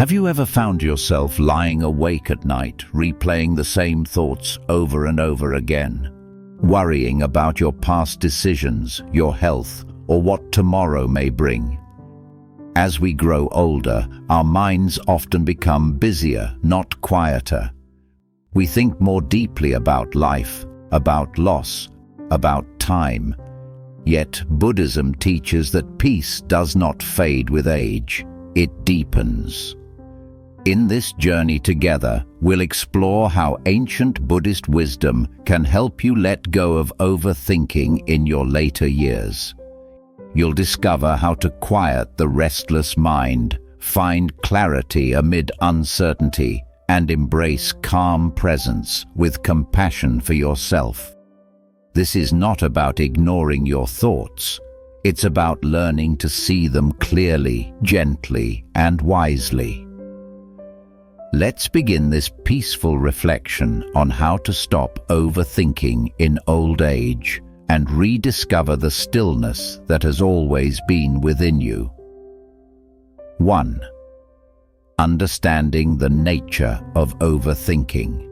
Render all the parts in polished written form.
Have you ever found yourself lying awake at night, replaying the same thoughts over and over again, worrying about your past decisions, your health, or what tomorrow may bring? As we grow older, our minds often become busier, not quieter. We think more deeply about life, about loss, about time. Yet Buddhism teaches that peace does not fade with age, it deepens. In this journey together, we'll explore how ancient Buddhist wisdom can help you let go of overthinking in your later years. You'll discover how to quiet the restless mind, find clarity amid uncertainty, and embrace calm presence with compassion for yourself. This is not about ignoring your thoughts. It's about learning to see them clearly, gently, and wisely. Let's begin this peaceful reflection on how to stop overthinking in old age and rediscover the stillness that has always been within you. 1. Understanding the nature of overthinking.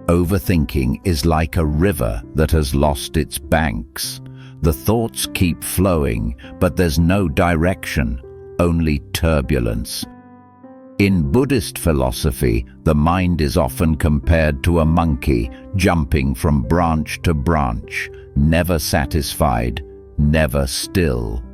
Overthinking is like a river that has lost its banks. The thoughts keep flowing, but there's no direction, only turbulence. In Buddhist philosophy, the mind is often compared to a monkey jumping from branch to branch, never satisfied, never still.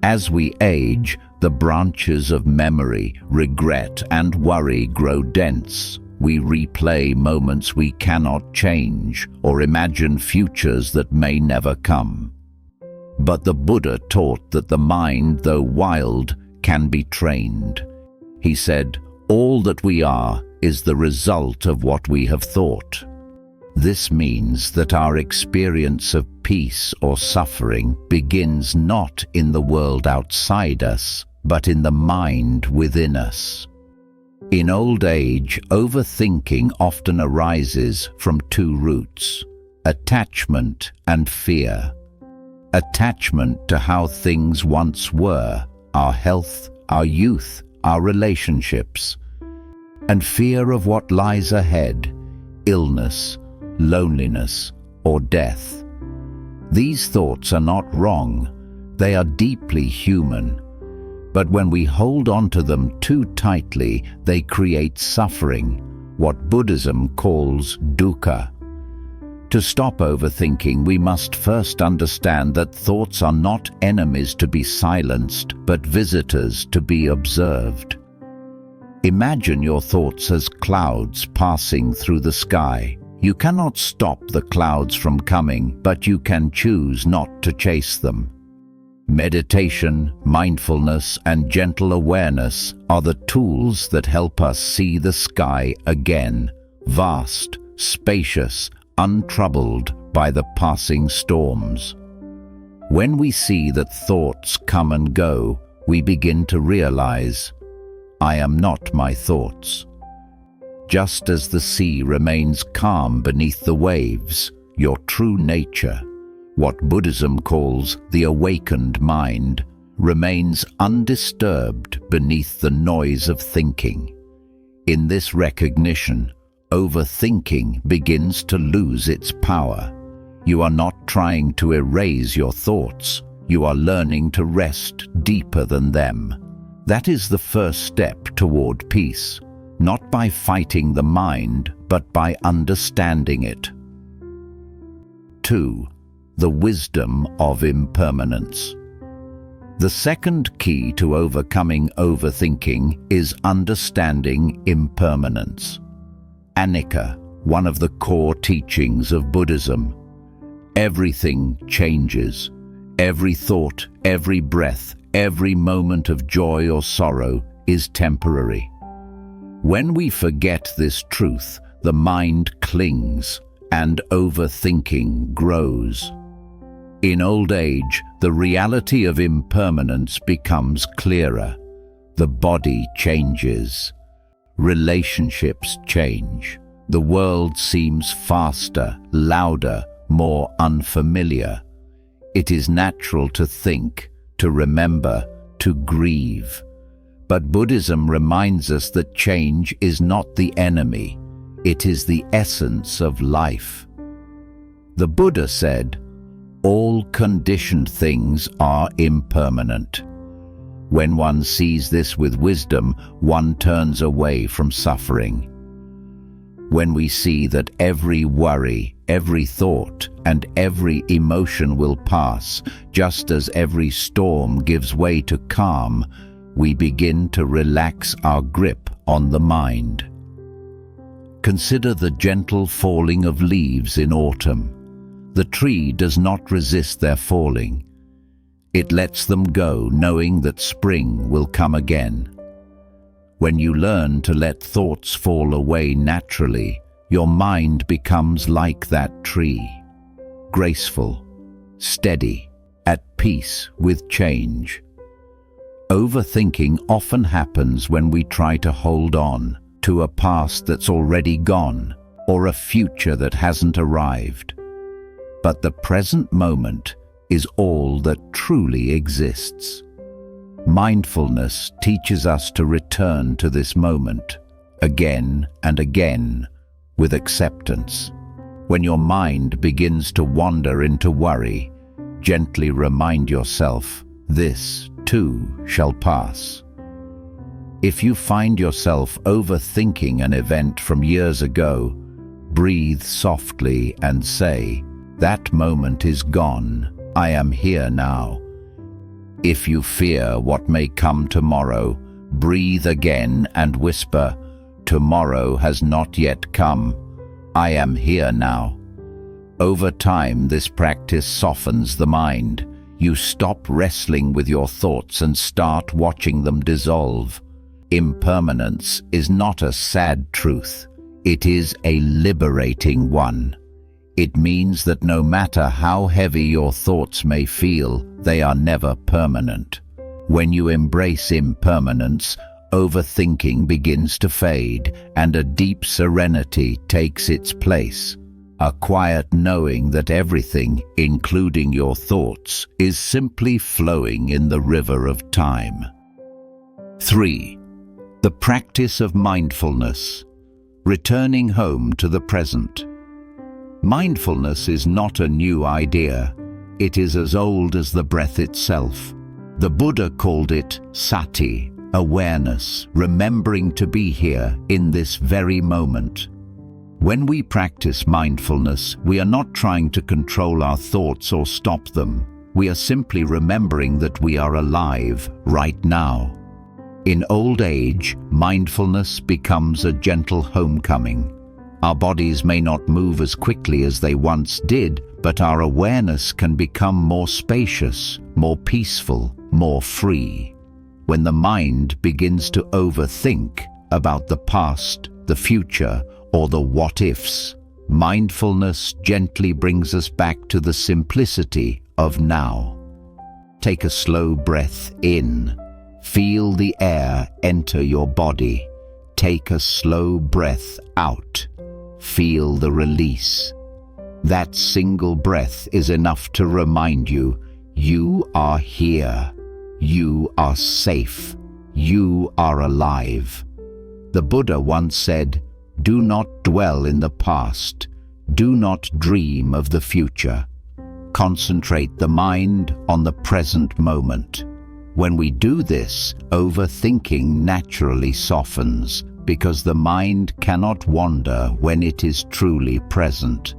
As we age, the branches of memory, regret, and worry grow dense. We replay moments we cannot change or imagine futures that may never come. But the Buddha taught that the mind, though wild, can be trained. He said, "All that we are is the result of what we have thought." This means that our experience of peace or suffering begins not in the world outside us, but in the mind within us. In old age, overthinking often arises from two roots: attachment and fear. Attachment to how things once were, our health, our youth, our relationships, and fear of what lies ahead, illness, loneliness, or death. These thoughts are not wrong, they are deeply human. But when we hold on to them too tightly, they create suffering, what Buddhism calls dukkha. To stop overthinking, we must first understand that thoughts are not enemies to be silenced, but visitors to be observed. Imagine your thoughts as clouds passing through the sky. You cannot stop the clouds from coming, but you can choose not to chase them. Meditation, mindfulness, and gentle awareness are the tools that help us see the sky again, vast, spacious, untroubled by the passing storms. When we see that thoughts come and go, we begin to realize, I am not my thoughts. Just as the sea remains calm beneath the waves, your true nature, what Buddhism calls the awakened mind, remains undisturbed beneath the noise of thinking. In this recognition, overthinking begins to lose its power. You are not trying to erase your thoughts. You are learning to rest deeper than them. That is the first step toward peace, not by fighting the mind, but by understanding it. 2. The wisdom of impermanence. The second key to overcoming overthinking is understanding impermanence. Anicca, one of the core teachings of Buddhism. Everything changes. Every thought, every breath, every moment of joy or sorrow is temporary. When we forget this truth, the mind clings and overthinking grows. In old age, the reality of impermanence becomes clearer. The body changes. Relationships change. The world seems faster, louder, more unfamiliar. It is natural to think, to remember, to grieve. But Buddhism reminds us that change is not the enemy, it is the essence of life. The Buddha said, "All conditioned things are impermanent." When one sees this with wisdom, one turns away from suffering. When we see that every worry, every thought, and every emotion will pass, just as every storm gives way to calm, we begin to relax our grip on the mind. Consider the gentle falling of leaves in autumn. The tree does not resist their falling. It lets them go, knowing that spring will come again. When you learn to let thoughts fall away naturally, your mind becomes like that tree, graceful, steady, at peace with change. Overthinking often happens when we try to hold on to a past that's already gone or a future that hasn't arrived. But the present moment is all that truly exists. Mindfulness teaches us to return to this moment again and again with acceptance. When your mind begins to wander into worry, gently remind yourself, this too shall pass. If you find yourself overthinking an event from years ago, breathe softly and say, "That moment is gone. I am here now." If you fear what may come tomorrow, breathe again and whisper, "Tomorrow has not yet come. I am here now." Over time, this practice softens the mind. You stop wrestling with your thoughts and start watching them dissolve. Impermanence is not a sad truth. It is a liberating one. It means that no matter how heavy your thoughts may feel, they are never permanent. When you embrace impermanence, overthinking begins to fade and a deep serenity takes its place. A quiet knowing that everything, including your thoughts, is simply flowing in the river of time. 3. The practice of mindfulness. Returning home to the present. Mindfulness is not a new idea. It is as old as the breath itself. The Buddha called it sati, awareness, remembering to be here in this very moment. When we practice mindfulness, we are not trying to control our thoughts or stop them. We are simply remembering that we are alive right now. In old age, mindfulness becomes a gentle homecoming. Our bodies may not move as quickly as they once did, but our awareness can become more spacious, more peaceful, more free. When the mind begins to overthink about the past, the future, or the what-ifs, mindfulness gently brings us back to the simplicity of now. Take a slow breath in. Feel the air enter your body. Take a slow breath out. Feel the release. That single breath is enough to remind you, you are here. You are safe. You are alive. The Buddha once said, "Do not dwell in the past. Do not dream of the future. Concentrate the mind on the present moment." When we do this, overthinking naturally softens, because the mind cannot wander when it is truly present.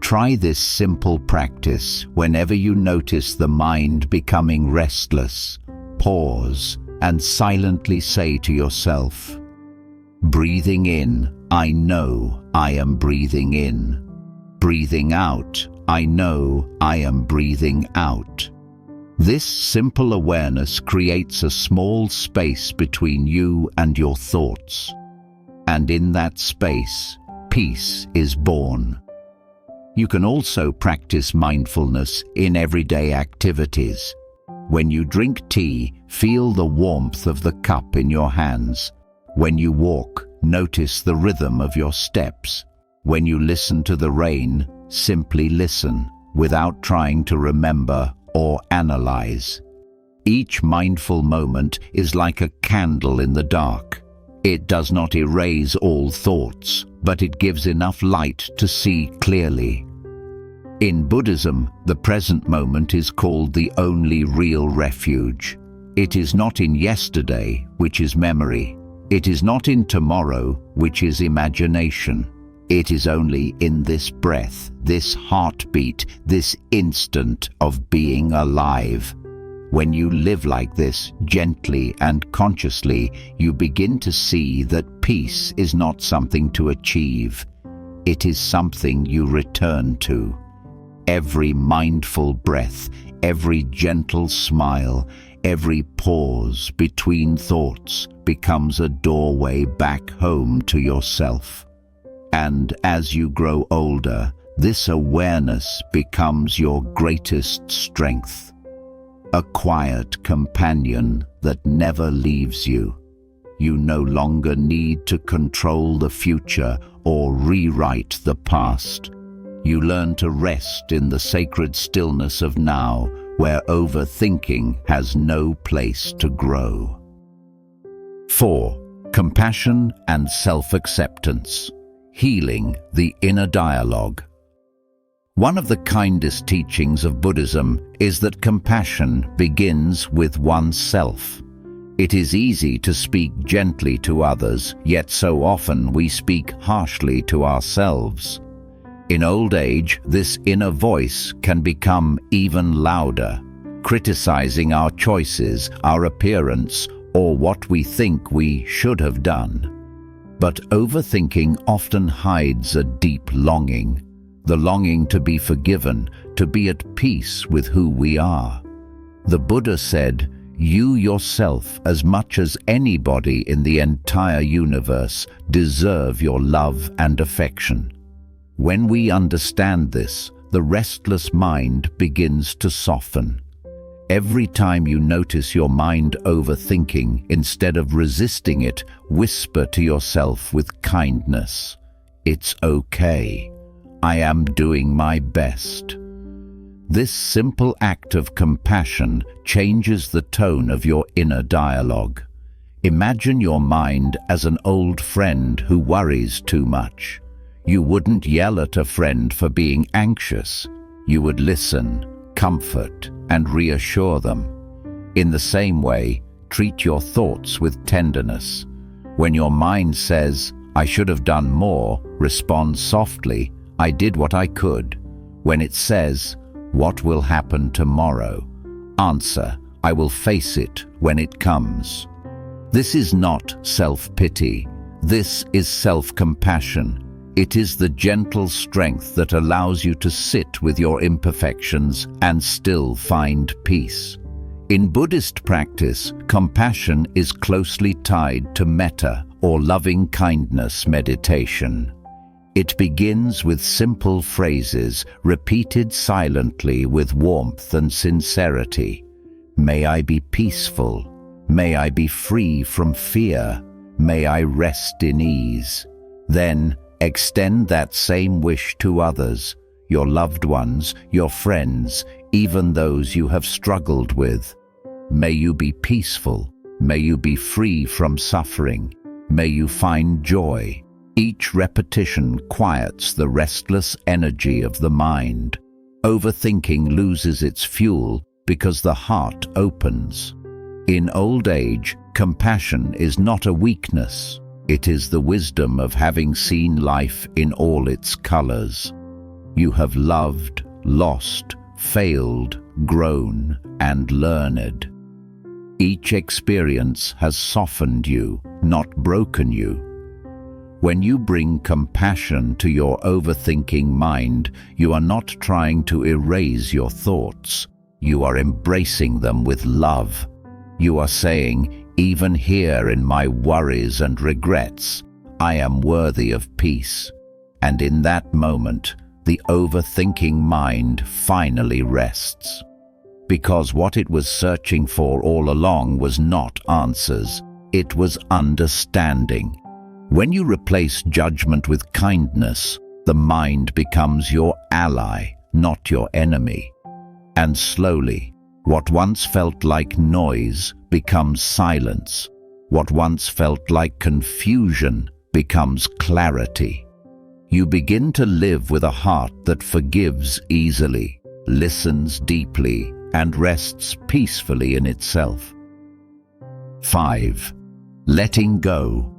Try this simple practice whenever you notice the mind becoming restless. Pause and silently say to yourself, breathing in, I know I am breathing in. Breathing out, I know I am breathing out. This simple awareness creates a small space between you and your thoughts. And in that space, peace is born. You can also practice mindfulness in everyday activities. When you drink tea, feel the warmth of the cup in your hands. When you walk, notice the rhythm of your steps. When you listen to the rain, simply listen, without trying to remember or analyze. Each mindful moment is like a candle in the dark. It does not erase all thoughts, but it gives enough light to see clearly. In Buddhism, the present moment is called the only real refuge. It is not in yesterday, which is memory. It is not in tomorrow, which is imagination. It is only in this breath, this heartbeat, this instant of being alive. When you live like this, gently and consciously, you begin to see that peace is not something to achieve. It is something you return to. Every mindful breath, every gentle smile, every pause between thoughts becomes a doorway back home to yourself. And as you grow older, this awareness becomes your greatest strength. A quiet companion that never leaves you. You no longer need to control the future or rewrite the past. You learn to rest in the sacred stillness of now, where overthinking has no place to grow. 4. Compassion and self-acceptance. Healing the inner dialogue. One of the kindest teachings of Buddhism is that compassion begins with oneself. It is easy to speak gently to others, yet so often we speak harshly to ourselves. In old age, this inner voice can become even louder, criticizing our choices, our appearance, or what we think we should have done. But overthinking often hides a deep longing, the longing to be forgiven, to be at peace with who we are. The Buddha said, "You yourself, as much as anybody in the entire universe, deserve your love and affection." When we understand this, the restless mind begins to soften. Every time you notice your mind overthinking, instead of resisting it, whisper to yourself with kindness, "It's okay. I am doing my best." This simple act of compassion changes the tone of your inner dialogue. Imagine your mind as an old friend who worries too much. You wouldn't yell at a friend for being anxious. You would listen, comfort, and reassure them. In the same way, treat your thoughts with tenderness. When your mind says, "I should have done more," respond softly, "I did what I could." When it says, "What will happen tomorrow?" answer, "I will face it when it comes." This is not self-pity. This is self-compassion. It is the gentle strength that allows you to sit with your imperfections and still find peace. In Buddhist practice, compassion is closely tied to metta, or loving kindness meditation. It begins with simple phrases, repeated silently with warmth and sincerity. May I be peaceful. May I be free from fear. May I rest in ease. Then, extend that same wish to others, your loved ones, your friends, even those you have struggled with. May you be peaceful. May you be free from suffering. May you find joy. Each repetition quiets the restless energy of the mind. Overthinking loses its fuel because the heart opens. In old age, compassion is not a weakness. It is the wisdom of having seen life in all its colors. You have loved, lost, failed, grown, and learned. Each experience has softened you, not broken you. When you bring compassion to your overthinking mind, you are not trying to erase your thoughts. You are embracing them with love. You are saying, "Even here in my worries and regrets, I am worthy of peace." And in that moment, the overthinking mind finally rests. Because what it was searching for all along was not answers, it was understanding. When you replace judgment with kindness, the mind becomes your ally, not your enemy. And slowly, What once felt like noise becomes silence. What once felt like confusion becomes clarity. You begin to live with a heart that forgives easily, listens deeply, and rests peacefully in itself. 5. Letting go.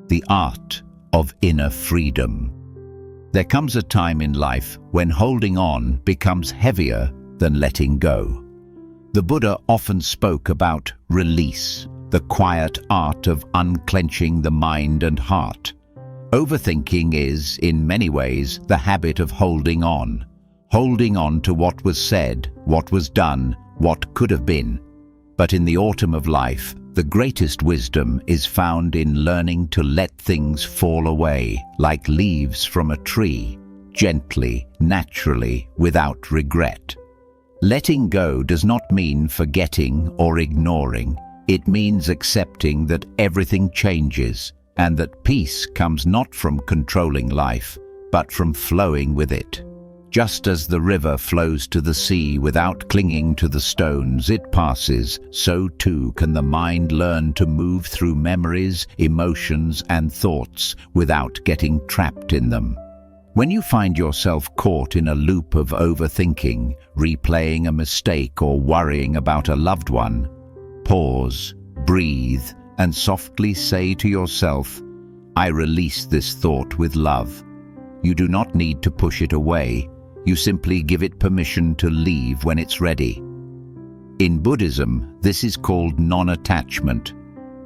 The art of inner freedom. There comes a time in life when holding on becomes heavier than letting go. The Buddha often spoke about release, the quiet art of unclenching the mind and heart. Overthinking is, in many ways, the habit of holding on to what was said, what was done, what could have been. But in the autumn of life, the greatest wisdom is found in learning to let things fall away, like leaves from a tree, gently, naturally, without regret. Letting go does not mean forgetting or ignoring. It means accepting that everything changes, and that peace comes not from controlling life, but from flowing with it. Just as the river flows to the sea without clinging to the stones it passes, so too can the mind learn to move through memories, emotions, and thoughts without getting trapped in them. When you find yourself caught in a loop of overthinking, replaying a mistake or worrying about a loved one, pause, breathe, and softly say to yourself, "I release this thought with love." You do not need to push it away. You simply give it permission to leave when it's ready. In Buddhism, this is called non-attachment,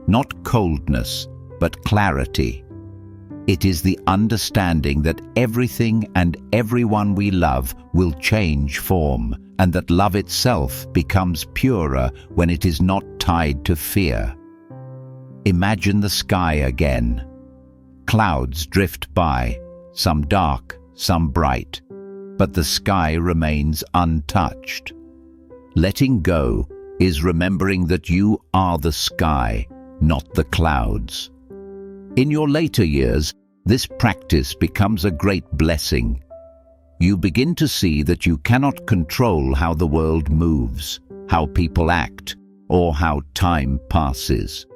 not coldness, but clarity. It is the understanding that everything and everyone we love will change form, and that love itself becomes purer when it is not tied to fear. Imagine the sky again. Clouds drift by, some dark, some bright, but the sky remains untouched. Letting go is remembering that you are the sky, not the clouds. In your later years, this practice becomes a great blessing. You begin to see that you cannot control how the world moves, how people act, or how time passes.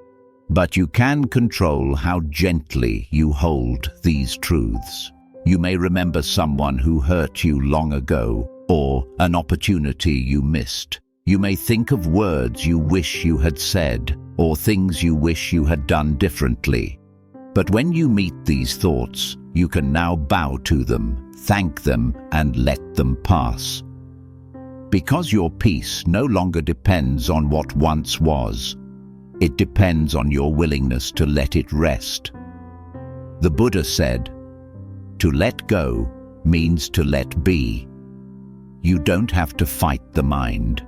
But you can control how gently you hold these truths. You may remember someone who hurt you long ago, or an opportunity you missed. You may think of words you wish you had said, or things you wish you had done differently. But when you meet these thoughts, you can now bow to them, thank them, and let them pass. Because your peace no longer depends on what once was. It depends on your willingness to let it rest. The Buddha said, "To let go means to let be." You don't have to fight the mind.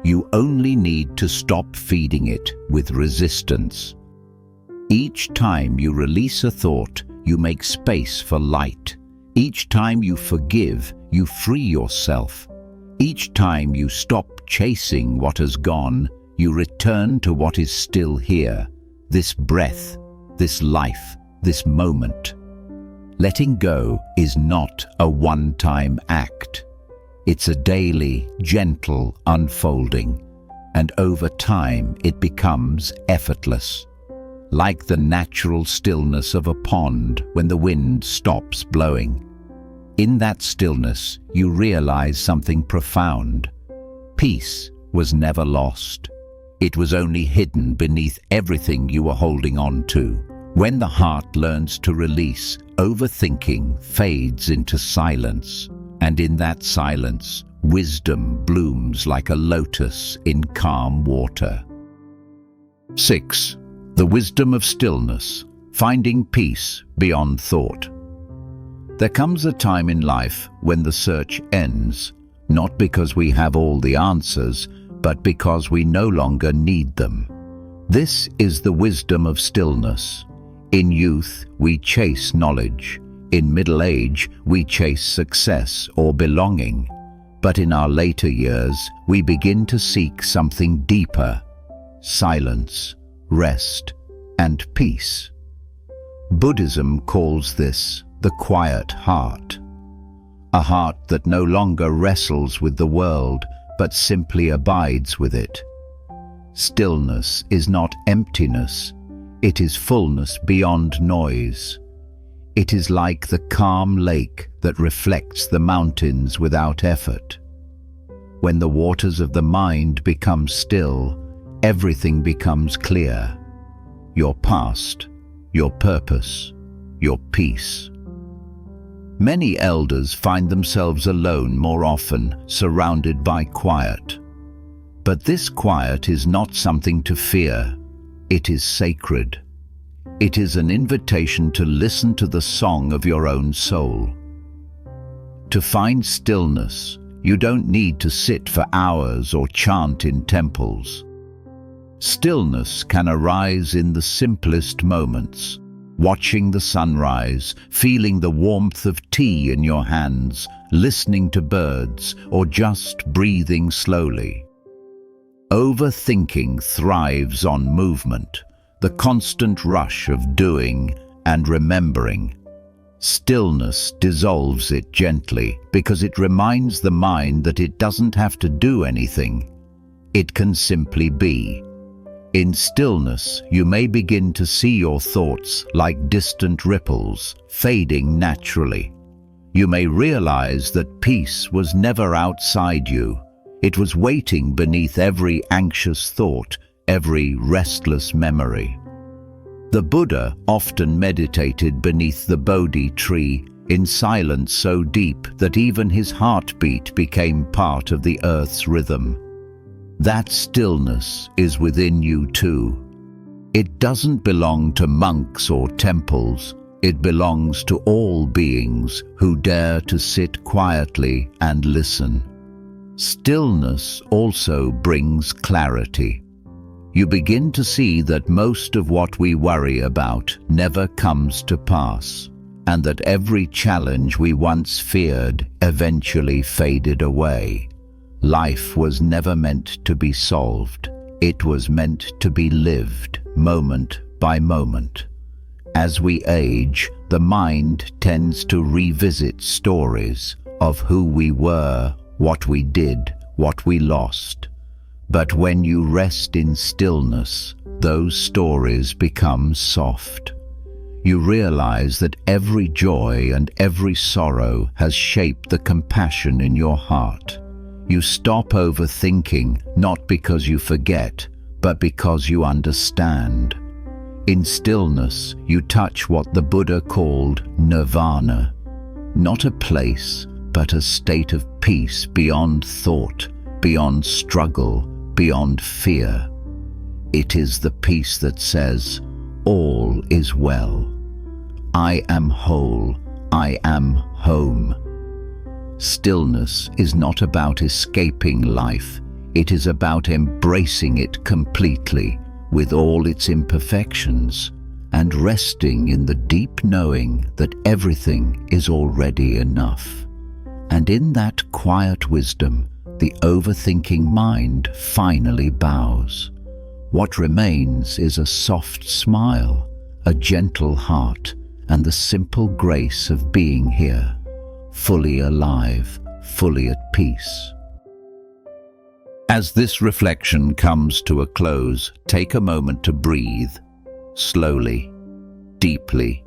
You only need to stop feeding it with resistance. Each time you release a thought, you make space for light. Each time you forgive, you free yourself. Each time you stop chasing what has gone, you return to what is still here, this breath, this life, this moment. Letting go is not a one-time act. It's a daily, gentle unfolding, and over time it becomes effortless, like the natural stillness of a pond when the wind stops blowing. In that stillness, you realize something profound. Peace was never lost. It was only hidden beneath everything you were holding on to. When the heart learns to release, overthinking fades into silence. And in that silence, wisdom blooms like a lotus in calm water. 6. The wisdom of stillness, finding peace beyond thought. There comes a time in life when the search ends, not because we have all the answers, but because we no longer need them. This is the wisdom of stillness. In youth, we chase knowledge. In middle age, we chase success or belonging. But in our later years, we begin to seek something deeper: silence, rest, and peace. Buddhism calls this the quiet heart. A heart that no longer wrestles with the world, but simply abides with it. Stillness is not emptiness, it is fullness beyond noise. It is like the calm lake that reflects the mountains without effort. When the waters of the mind become still, everything becomes clear. Your past, your purpose, your peace. Many elders find themselves alone more often, surrounded by quiet. But this quiet is not something to fear. It is sacred. It is an invitation to listen to the song of your own soul. To find stillness, you don't need to sit for hours or chant in temples. Stillness can arise in the simplest moments. Watching the sunrise, feeling the warmth of tea in your hands, listening to birds, or just breathing slowly. Overthinking thrives on movement, the constant rush of doing and remembering. Stillness dissolves it gently because it reminds the mind that it doesn't have to do anything. It can simply be. In stillness, you may begin to see your thoughts like distant ripples, fading naturally. You may realize that peace was never outside you. It was waiting beneath every anxious thought, every restless memory. The Buddha often meditated beneath the Bodhi tree, in silence so deep that even his heartbeat became part of the earth's rhythm. That stillness is within you too. It doesn't belong to monks or temples. It belongs to all beings who dare to sit quietly and listen. Stillness also brings clarity. You begin to see that most of what we worry about never comes to pass, and that every challenge we once feared eventually faded away. Life was never meant to be solved. It was meant to be lived, moment by moment. As we age, the mind tends to revisit stories of who we were, what we did, what we lost. But when you rest in stillness, those stories become soft. You realize that every joy and every sorrow has shaped the compassion in your heart. You stop overthinking, not because you forget, but because you understand. In stillness, you touch what the Buddha called nirvana. Not a place, but a state of peace beyond thought, beyond struggle, beyond fear. It is the peace that says, all is well. I am whole. I am home. Stillness is not about escaping life. It is about embracing it completely, with all its imperfections, and resting in the deep knowing that everything is already enough. And in that quiet wisdom, the overthinking mind finally bows. What remains is a soft smile, a gentle heart, and the simple grace of being here, fully alive, fully at peace. As this reflection comes to a close, take a moment to breathe, slowly, deeply,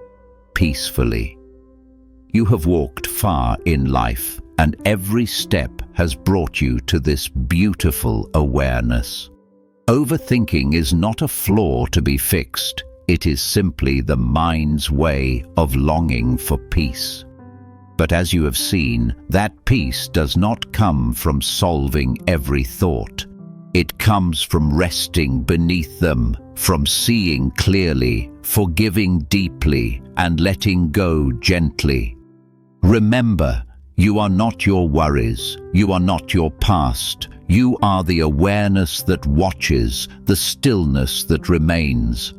peacefully. You have walked far in life, and every step has brought you to this beautiful awareness. Overthinking is not a flaw to be fixed. It is simply the mind's way of longing for peace. But as you have seen, that peace does not come from solving every thought. It comes from resting beneath them, from seeing clearly, forgiving deeply, and letting go gently. Remember, you are not your worries, you are not your past. You are the awareness that watches, the stillness that remains.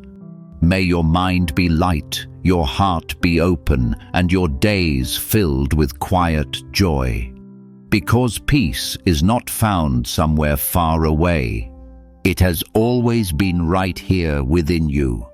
May your mind be light, your heart be open, and your days filled with quiet joy. Because peace is not found somewhere far away. It has always been right here within you.